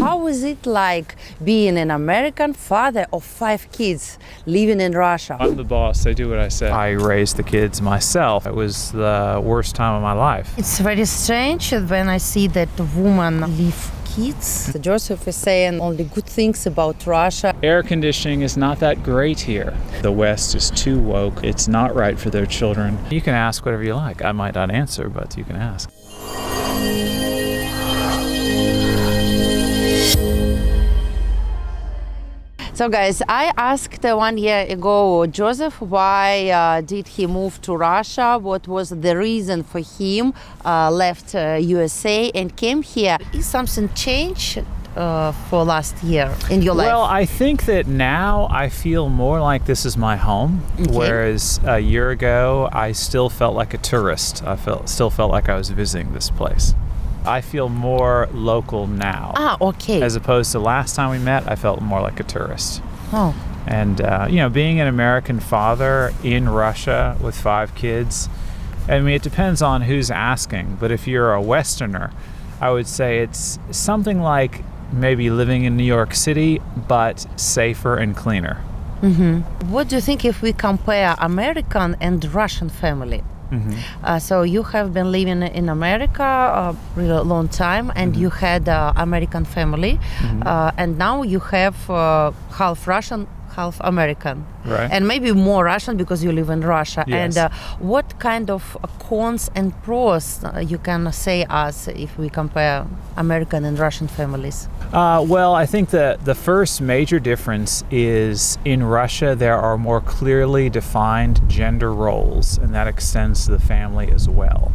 How is it like being an American father of 5 kids living in Russia? I'm the boss. I do what I say. I raised the kids myself. It was the worst time of my life. It's very strange when I see that woman leave kids. Joseph is saying only good things about Russia. Air conditioning is not that great here. The West is too woke. It's not right for their children. You can ask whatever you like. I might not answer, but you can ask. So guys, I asked 1 year ago Joseph why did he move to Russia, what was the reason for him left USA and came here. Is something changed for last year in your life? Well, I think that now I feel more like this is my home, whereas a year ago I still felt like a tourist. Still felt like I was visiting this place. I feel more local now. Okay. As opposed to last time we met, I felt more like a tourist. Oh. And, being an American father in Russia with 5 kids, I mean, it depends on who's asking. But if you're a Westerner, I would say it's something like maybe living in New York City, but safer and cleaner. Mm-hmm. What do you think if we compare American and Russian family? Mm-hmm. So you have been living in America a really long time, and you had American family, and now you have half Russian, half American, right? And maybe more Russian because you live in Russia. Yes. And what kind of cons and pros you can say us if we compare American and Russian families? Well, I think the first major difference is in Russia there are more clearly defined gender roles, and that extends to the family as well.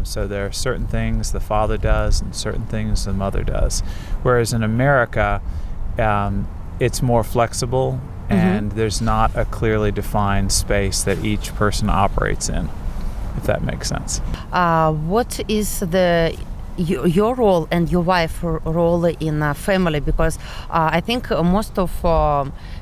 So there are certain things the father does and certain things the mother does. Whereas in America, it's more flexible, and there's not a clearly defined space that each person operates in, if that makes sense. What is your role and your wife's role in a family? Because I think most of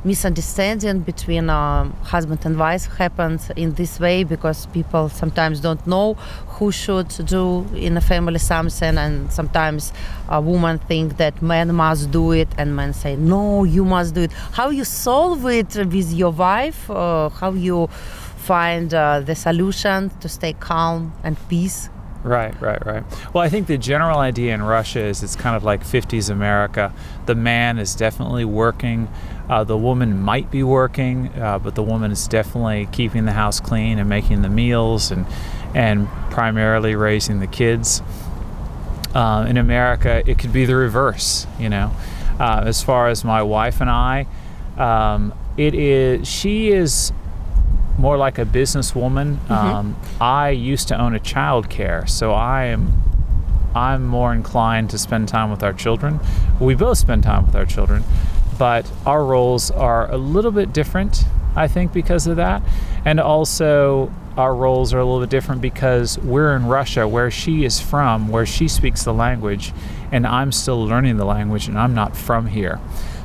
misunderstanding between husband and wife happens in this way, because people sometimes don't know who should do in a family something, and sometimes a woman think that man must do it and men say no, you must do it. How you solve it with your wife? How you find the solution to stay calm and peace? Right. Well, I think the general idea in Russia is it's kind of like 50s America. The man is definitely working. The woman might be working, but the woman is definitely keeping the house clean and making the meals and primarily raising the kids. In America, it could be the reverse, As far as my wife and I, she is more like a businesswoman. I used to own a child care, so I'm more inclined to spend time with our children. We both spend time with our children, but our roles are a little bit different, I think, because of that. And also our roles are a little bit different because we're in Russia, where she is from, where she speaks the language, and I'm still learning the language, and I'm not from here.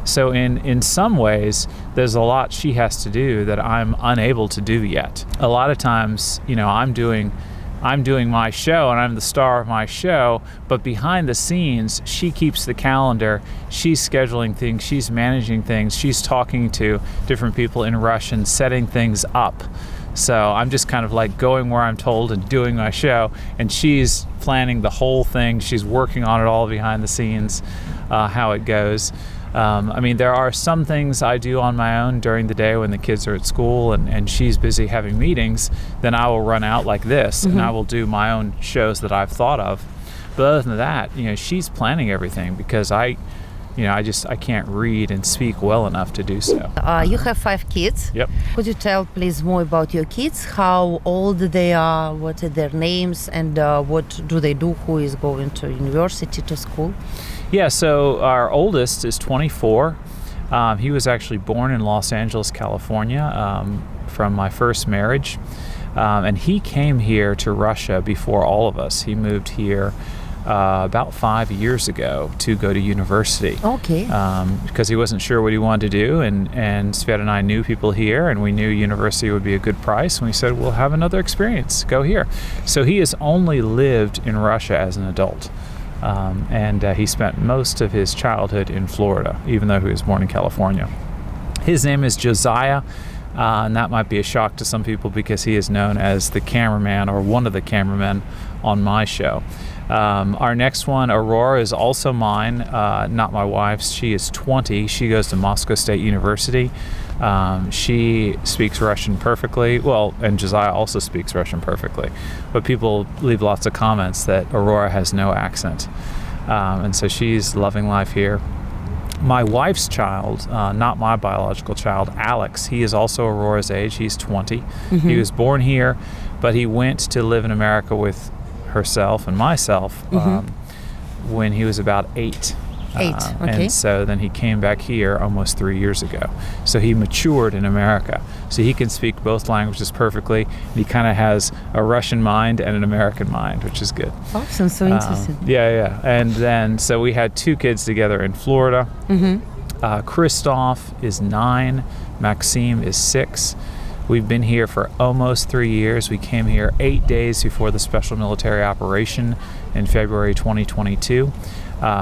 So in some ways, there's a lot she has to do that I'm unable to do yet. A lot of times, I'm doing my show and I'm the star of my show, but behind the scenes, she keeps the calendar, she's scheduling things, she's managing things, she's talking to different people in Russian, setting things up. So I'm just kind of like going where I'm told and doing my show, and she's planning the whole thing. She's working on it all behind the scenes, how it goes. There are some things I do on my own during the day when the kids are at school and she's busy having meetings. Then I will run out like this and I will do my own shows that I've thought of. But other than that, she's planning everything because I can't read and speak well enough to do so. You have 5 kids. Yep. Could you tell please more about your kids? How old they are, what are their names, and what do they do? Who is going to university, to school? Yeah, so our oldest is 24. He was actually born in Los Angeles, California, from my first marriage. And he came here to Russia before all of us. He moved here about 5 years ago to go to university. Okay. Because he wasn't sure what he wanted to do, and Sveta and I knew people here, and we knew university would be a good price, and we said, we'll have another experience, go here. So he has only lived in Russia as an adult. and he spent most of his childhood in Florida, even though he was born in California. His name is Josiah, and that might be a shock to some people because he is known as the cameraman or one of the cameramen on my show. Our next one, Aurora, is also mine, not my wife's. She is 20. She goes to Moscow State University. She speaks Russian perfectly. Well, and Josiah also speaks Russian perfectly. But people leave lots of comments that Aurora has no accent. And so she's loving life here. My wife's child, not my biological child, Alex, he is also Aurora's age. He's 20. He was born here, but he went to live in America with herself and myself when he was about 8. Okay. And so then he came back here almost 3 years ago. So he matured in America. So he can speak both languages perfectly. And he kind of has a Russian mind and an American mind, which is good. Awesome, so interesting. Yeah. And then, so we had 2 kids together in Florida. Christoph is 9. Maxime is 6. We've been here for almost 3 years. We came here 8 days before the special military operation in February 2022.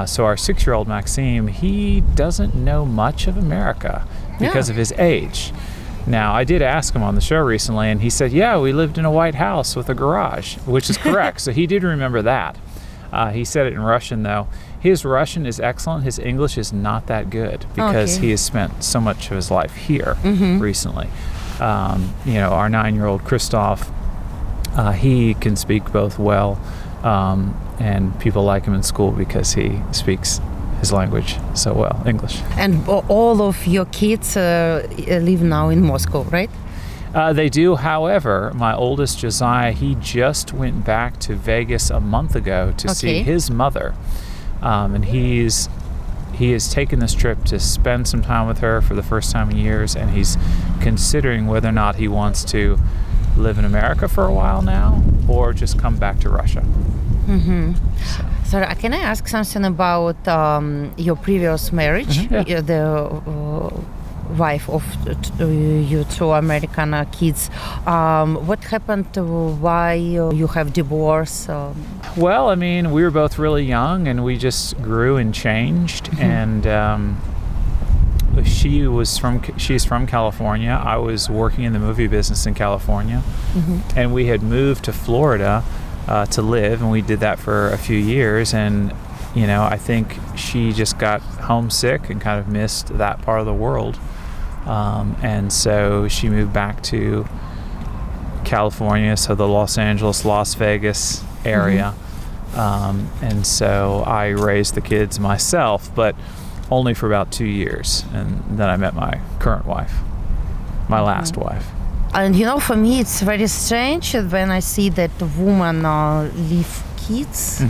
So our 6-year-old Maxime, he doesn't know much of America because of his age. Now, I did ask him on the show recently, and he said, yeah, we lived in a white house with a garage, which is correct. So he did remember that. He said it in Russian, though. His Russian is excellent. His English is not that good because he has spent so much of his life here recently. Our 9-year-old Christoph, he can speak both well, and people like him in school because he speaks his language so well, English. And all of your kids live now in Moscow, right? They do. However, my oldest Josiah, he just went back to Vegas a month ago to see his mother, and he has taken this trip to spend some time with her for the first time in years, and he's considering whether or not he wants to live in America for a while now or just come back to Russia. So can I ask something about your previous marriage? The wife of your 2 American kids. What happened? Why you have divorce? Well, I mean, we were both really young, and we just grew and changed. And she's from California. I was working in the movie business in California, and we had moved to Florida to live, and we did that for a few years. And I think she just got homesick and kind of missed that part of the world. And so she moved back to California, so the Los Angeles, Las Vegas area. And so I raised the kids myself, but only for about 2 years. And then I met my current wife, my last wife. And for me, it's very strange when I see that a woman leave kids.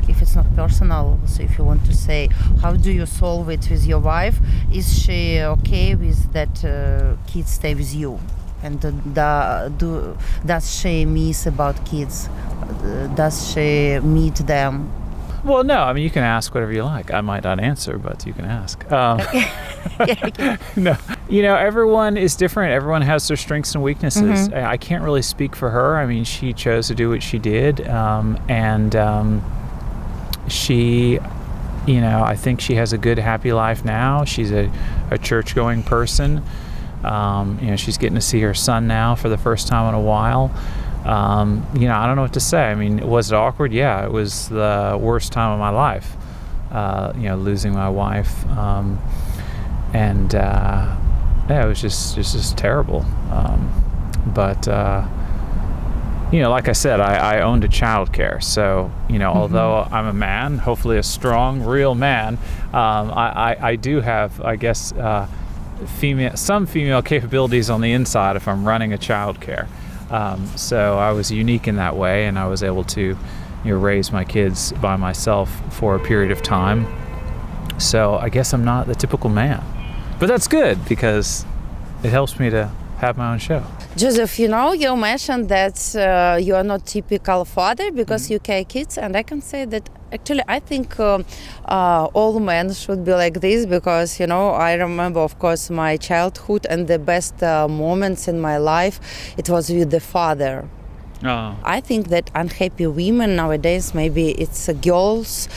If it's not personal, so if you want to say, how do you solve it with your wife? Is she okay with that kids stay with you? And does she miss about kids? Does she meet them? Well, no. I mean, you can ask whatever you like. I might not answer, but you can ask. No. Everyone is different. Everyone has their strengths and weaknesses. I can't really speak for her. I mean, she chose to do what she did. She, I think she has a good, happy life now. She's a church-going person. She's getting to see her son now for the first time in a while. I don't know what to say. I mean, was it awkward? Yeah, it was the worst time of my life, losing my wife. It was just terrible. Like I said, I owned a childcare. So, although I'm a man, hopefully a strong, real man, I do have, I guess, some female capabilities on the inside if I'm running a childcare. So I was unique in that way, and I was able to raise my kids by myself for a period of time. So I guess I'm not the typical man. But that's good because it helps me to have my own show. Joseph, you mentioned that you are not typical father because you carry kids, and I can say that actually I think all men should be like this because, I remember, of course, my childhood and the best moments in my life, it was with the father. Oh. I think that unhappy women nowadays, maybe it's girls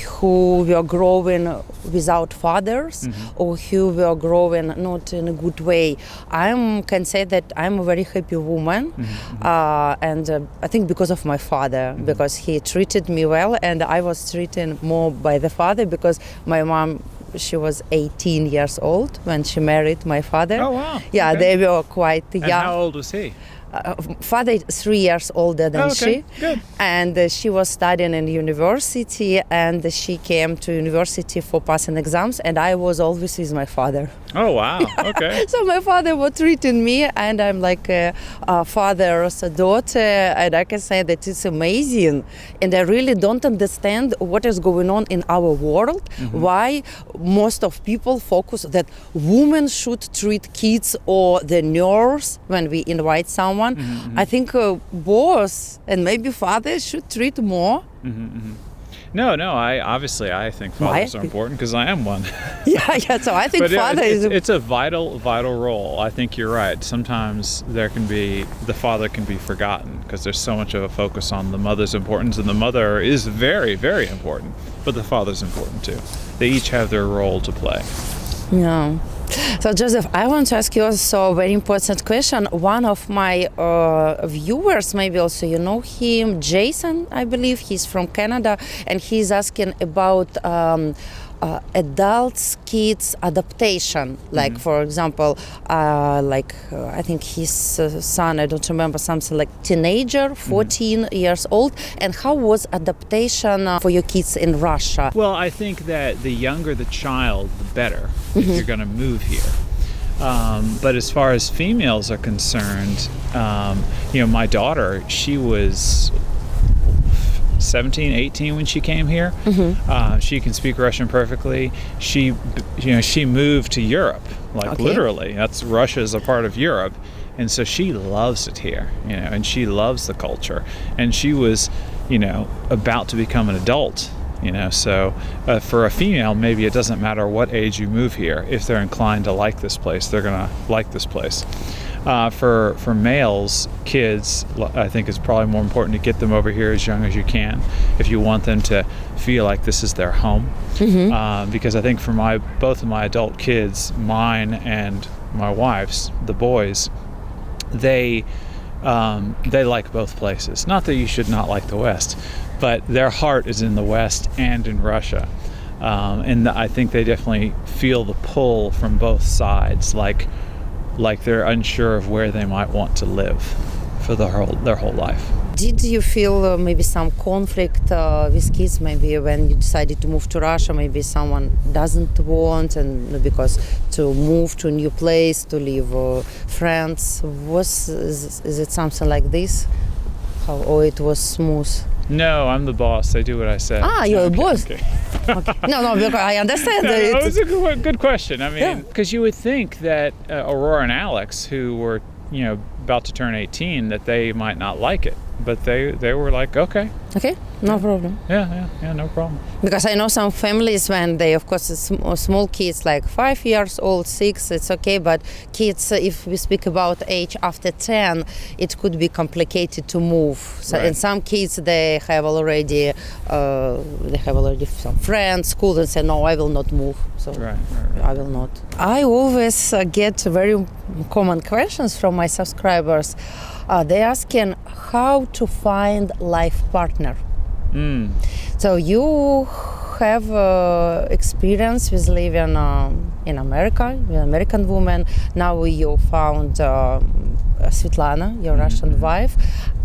who were growing without fathers or who were growing not in a good way. I can say that I'm a very happy woman, and I think because of my father, because he treated me well, and I was treated more by the father because my mom, she was 18 years old when she married my father. Oh, wow. Yeah, Okay. they were quite young. And how old was he? Father is 3 years older than Okay, she. good. And she was studying in university, and she came to university for passing exams, and I was always with my father. Oh, wow. Okay. So my father was treating me, and I'm like a father's daughter, and I can say that it's amazing. And I really don't understand what is going on in our world, why most of people focus that women should treat kids or the nurse when we invite someone. I think both and maybe fathers should treat more. No, I think fathers are important because I am one. Yeah. So I think But father is. it's a vital role. I think you're right. Sometimes the father can be forgotten because there's so much of a focus on the mother's importance, and the mother is very, very important, but the father's important too. They each have their role to play. Yeah. So Joseph, I want to ask you also a very important question. One of my viewers, maybe also you know him, Jason, I believe, he's from Canada, and he's asking about adults, kids adaptation. Like for example, I think his son, I don't remember, something like teenager, 14 years old. And how was adaptation for your kids in Russia? Well, I think that the younger the child, the better if you're going to move here. But as far as females are concerned, my daughter, she was 17, 18 when she came here. She can speak Russian perfectly. She moved to Europe, literally. Russia is a part of Europe. And so she loves it here, and she loves the culture. And she was, about to become an adult. So for a female, maybe it doesn't matter what age you move here. If they're inclined to like this place, they're going to like this place. For males, kids, I think it's probably more important to get them over here as young as you can if you want them to feel like this is their home. Because I think for both of my adult kids, mine and my wife's, the boys, they like both places. Not that you should not like the West, but their heart is in the West and in Russia. And I think they definitely feel the pull from both sides, like they're unsure of where they might want to live for their whole life. Did you feel maybe some conflict with kids, maybe when you decided to move to Russia, maybe someone doesn't want, and because to move to a new place, to leave friends, is it something like this? Or it was smooth? No, I'm the boss. I do what I say. You're a boss. Okay. Okay. No, because I understand. No, it's a good question. I mean, because you would think that Aurora and Alex, who were, about to turn 18, that they might not like it. But they were like, okay. Okay, no problem. Yeah, no problem. Because I know some families when they, of course, small kids like 5 years old, 6, it's okay. But kids, if we speak about age after 10, it could be complicated to move. So, right. And some kids, they have already some friends, school, and say, no, I will not move. So right. I will not. I always get very common questions from my subscribers. They're asking how to find life partner. So you have experience with living in America, with an American woman. Now you found Svetlana, your Russian wife,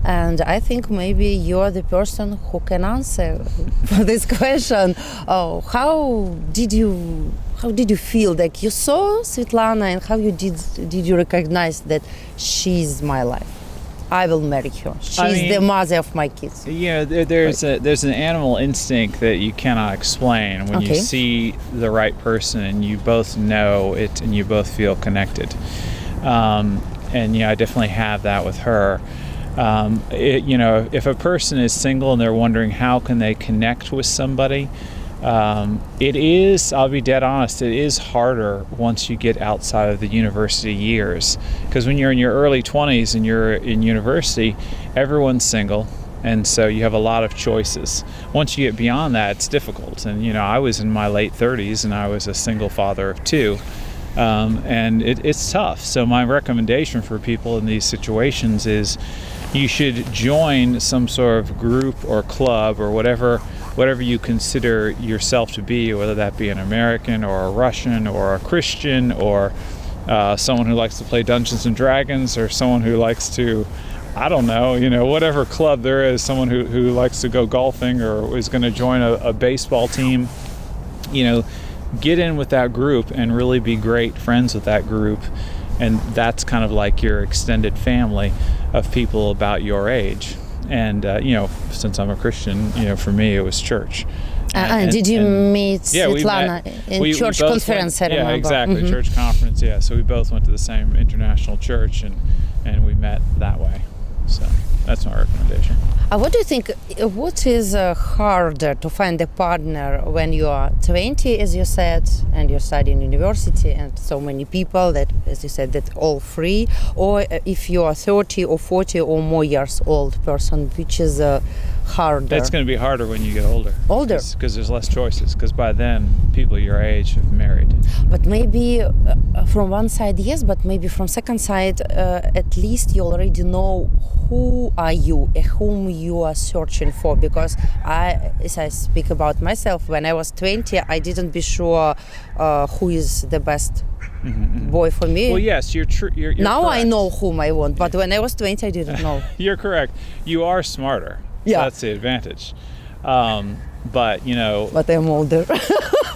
and I think maybe you're the person who can answer for this question. How did you feel? Like you saw Svetlana, and how did you recognize that she's my life? I will marry her. She's the mother of my kids. Yeah, there's an animal instinct that you cannot explain when you see the right person and you both know it and you both feel connected. And I definitely have that with her. If a person is single and they're wondering how can they connect with somebody, It is, I'll be dead honest, it is harder once you get outside of the university years. Because when you're in your early 20s and you're in university, everyone's single. And so you have a lot of choices. Once you get beyond that, it's difficult. And, I was in my late 30s and I was a single father of two. And it's tough. So my recommendation for people in these situations is you should join some sort of group or club or whatever you consider yourself to be, whether that be an American or a Russian or a Christian or someone who likes to play Dungeons and Dragons or someone who likes to, I don't know, whatever club there is, someone who likes to go golfing or is going to join a baseball team, get in with that group and really be great friends with that group. And that's kind of like your extended family of people about your age. And, since I'm a Christian, for me, it was church. And did you meet Svetlana in church conference? I remember. Yeah, exactly. Church conference. Yeah. So we both went to the same international church and we met that way. So that's my recommendation. What do you think? What is harder to find a partner when you are 20, as you said, and you're studying university, and so many people that, as you said, that all free, or if you are 30 or 40 or more years old person, which is harder? That's going to be harder when you get older. Older? Because there's less choices. Because by then, people your age have married. But maybe from one side, yes, but maybe from second side, at least you already know who are you, whom you are searching for. Because as I speak about myself, when I was 20, I didn't be sure who is the best boy for me. Well, yes, you're now correct. I know whom I want, but when I was 20, I didn't know. You're correct. You are smarter. Yeah. That's the advantage. But I'm older.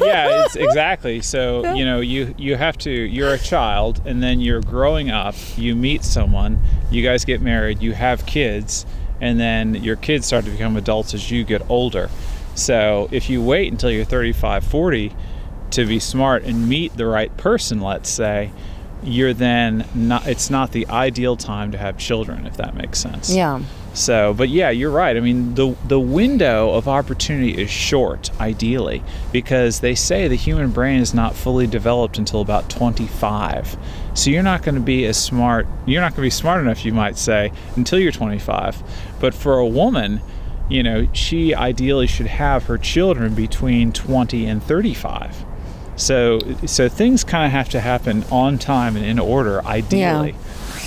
Yeah, it's exactly. So, you have to, you're a child and then you're growing up, you meet someone, you guys get married, you have kids, and then your kids start to become adults as you get older. So if you wait until you're 35, 40 to be smart and meet the right person, let's say, you're then it's not the ideal time to have children, if that makes sense. Yeah. So, but yeah, you're right. I mean, the window of opportunity is short, ideally, because they say the human brain is not fully developed until about 25. So you're not going to be smart enough, you might say, until you're 25. But for a woman, she ideally should have her children between 20 and 35. So things kind of have to happen on time and in order, ideally.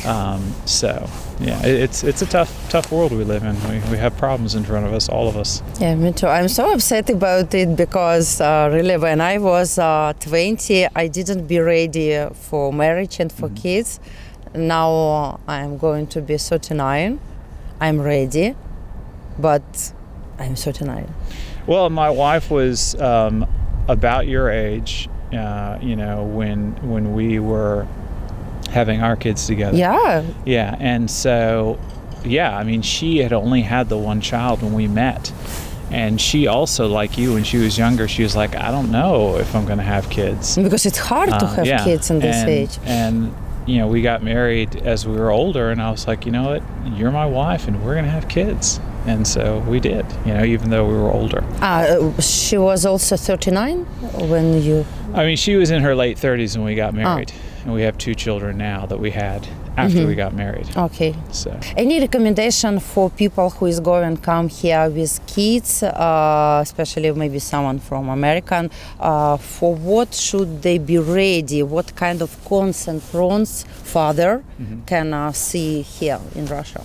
Yeah. It's a tough world we live in. We have problems in front of us, all of us. Yeah, me too. I'm so upset about it because really when I was 20, I didn't be ready for marriage and for kids. Now I'm going to be 39. I'm ready, but I'm 39. Well, my wife was about your age, when we were having our kids together. Yeah. And so, I mean, she had only had the one child when we met. And she also, like you, when she was younger, she was like, I don't know if I'm going to have kids. Because it's hard to have kids in this age. And, we got married as we were older, and I was like, you know what, you're my wife and we're going to have kids. And so we did, even though we were older. She was also 39 when you... I mean, she was in her late 30s when we got married. And we have 2 children now that we had after we got married. Okay. So, any recommendation for people who is going to come here with kids, especially maybe someone from American, for what should they be ready? What kind of cons and pros father can see here in Russia?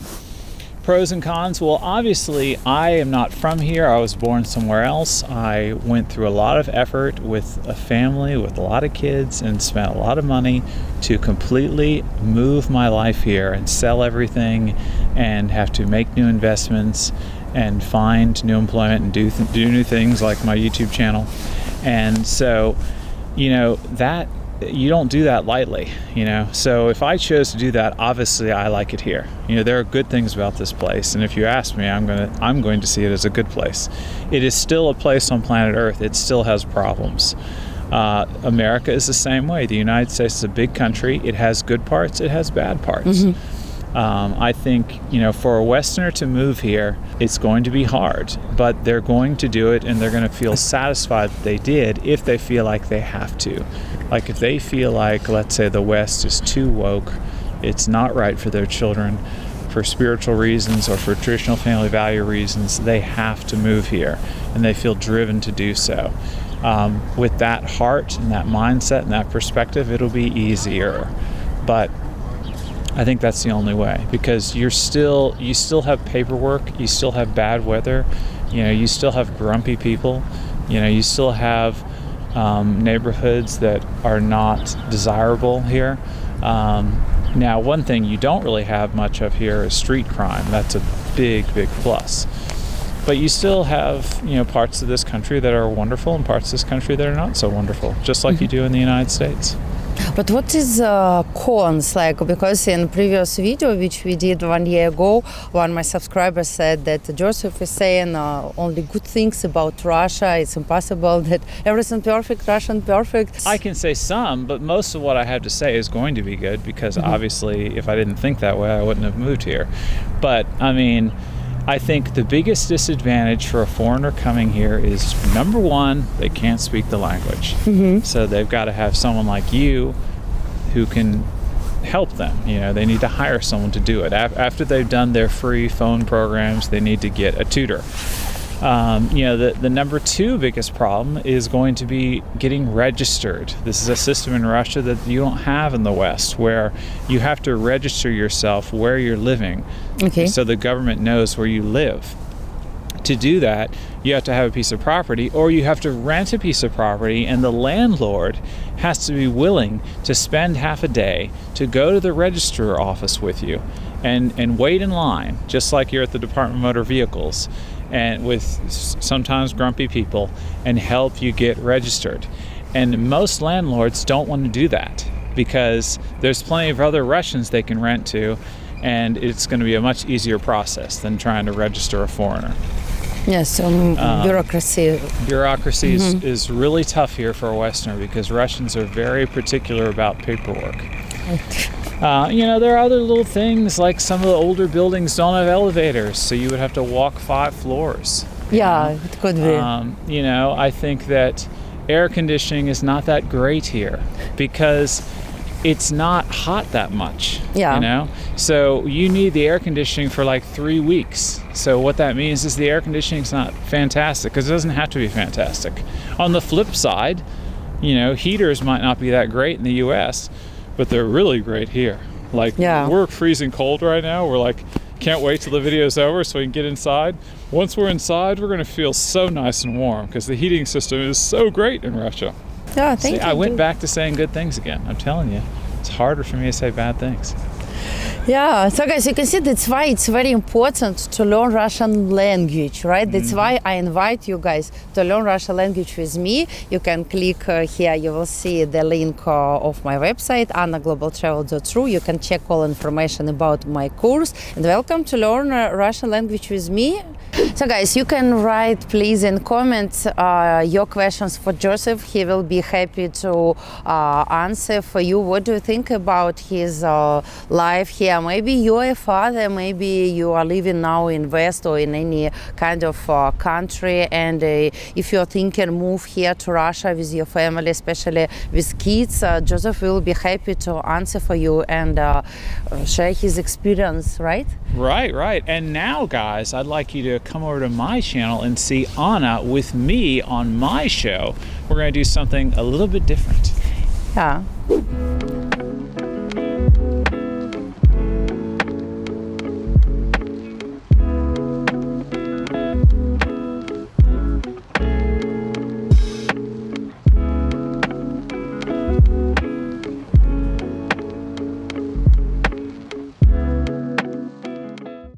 Pros and cons? Well, obviously, I am not from here. I was born somewhere else. I went through a lot of effort with a family, with a lot of kids, and spent a lot of money to completely move my life here and sell everything and have to make new investments and find new employment and do new things like my YouTube channel. And so, that you don't do that lightly, So if I chose to do that, obviously I like it here. There are good things about this place, and if you ask me, I'm going to see it as a good place. It is still a place on planet Earth. It still has problems. America is the same way. The United States is a big country. It has good parts. It has bad parts. I think, for a Westerner to move here, it's going to be hard, but they're going to do it, and they're going to feel satisfied that they did if they feel like they have to. Like if they feel like, let's say, the West is too woke, it's not right for their children, for spiritual reasons or for traditional family value reasons, they have to move here, and they feel driven to do so. With that heart and that mindset and that perspective, it'll be easier. But I think that's the only way, because you still have paperwork, you still have bad weather, you still have grumpy people, you still have neighborhoods that are not desirable here. Now, one thing you don't really have much of here is street crime. That's a big, big plus. But you still have, parts of this country that are wonderful and parts of this country that are not so wonderful, just like you do in the United States. But what is cons like? Because in previous video which we did 1 year ago, one of my subscribers said that Joseph is saying only good things about Russia. It's impossible that everything perfect, Russian perfect. I can say some, but most of what I have to say is going to be good, because obviously if I didn't think that way, I wouldn't have moved here. But I think the biggest disadvantage for a foreigner coming here is, number one, they can't speak the language. So they've got to have someone like you who can help them. They need to hire someone to do it. After they've done their free phone programs, they need to get a tutor. The number two biggest problem is going to be getting registered. This is a system in Russia that you don't have in the West, where you have to register yourself where you're living. Okay. So the government knows where you live. To do that, you have to have a piece of property, or you have to rent a piece of property, and the landlord has to be willing to spend half a day to go to the registrar office with you and wait in line, just like you're at the Department of Motor Vehicles, and with sometimes grumpy people, and help you get registered. And most landlords don't want to do that, because there's plenty of other Russians they can rent to, and it's going to be a much easier process than trying to register a foreigner. Yes, bureaucracy. Bureaucracy is really tough here for a Westerner, because Russians are very particular about paperwork. There are other little things, like some of the older buildings don't have elevators, so you would have to walk 5 floors. Yeah, it could be. I think that air conditioning is not that great here, because it's not hot that much. Yeah. So you need the air conditioning for like 3 weeks. So what that means is the air conditioning is not fantastic, because it doesn't have to be fantastic. On the flip side, heaters might not be that great in the U.S., but they're really great here. We're freezing cold right now. We're can't wait till the video's over so we can get inside. Once we're inside, we're going to feel so nice and warm, because the heating system is so great in Russia. Yeah, thank you. I went back to saying good things again. I'm telling you, it's harder for me to say bad things. Yeah, so guys, you can see that's why it's very important to learn Russian language, right? That's why I invite you guys to learn Russian language with me. You can click here, you will see the link of my website, annaglobaltravel.ru. You can check all information about my course, and welcome to learn Russian language with me. So guys, you can write please in comments your questions for Joseph. He will be happy to answer for you. What do you think about his life here? Maybe you're a father, maybe you are living now in West or in any kind of country, and if you're thinking move here to Russia with your family, especially with kids, Joseph will be happy to answer for you and share his experience, right? Right. And now, guys, I'd like you to come over to my channel and see Anna with me on my show. We're going to do something a little bit different. Yeah.